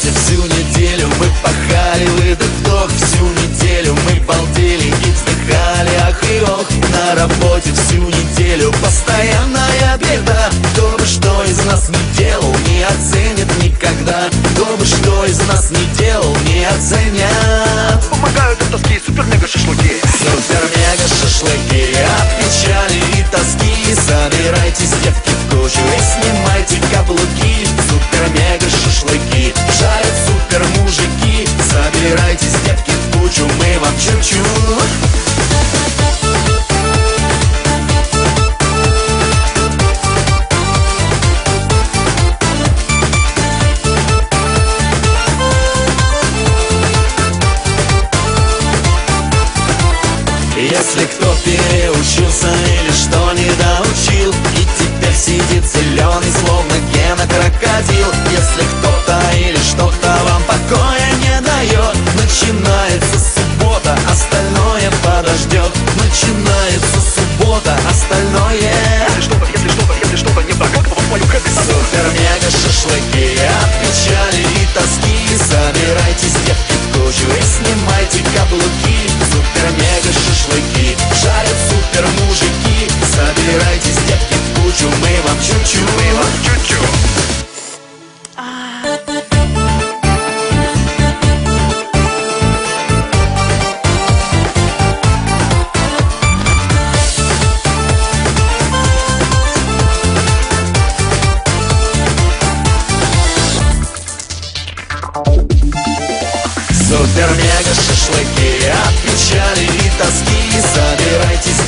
работе всю неделю мы пахали, выдох-вдох. Всю неделю мы балдели и вздыхали, ах и ох. На работе всю неделю постоянная беда. Кто бы что из нас не делал, не оценит никогда. Кто бы что из нас не делал, не оценят. Помогают от тоски супер-мега-шашлыки. Супер-мега-шашлыки от печали и тоски. Собирайтесь, девки, в кучу и снимайте каблуки. Супер-мега-шашлыки жарят супер-мужики. Собирайтесь, девки, в кучу, мы вам чуть-чуть. Если кто переучился или что не доучил и теперь сидит зеленый, словно Гена крокодил. Если кто-то или что-то вам покоя не дает, начинается суббота, остальное подождет. Начинается суббота, остальное. Если что-то не так, как вам мою хэппи. Супер-мега-шашлыки от печали и тоски. Собирайтесь, девки, в кучу и снимайте каблуки. Супер-мега-шашлыки жарят супер-мужики. Собирайтесь, девки, в кучу, мы вам чуть-чуть. Мы вам чуть-чуть. Супер-мега-шашлыки от печали и тоски. Собирайтесь,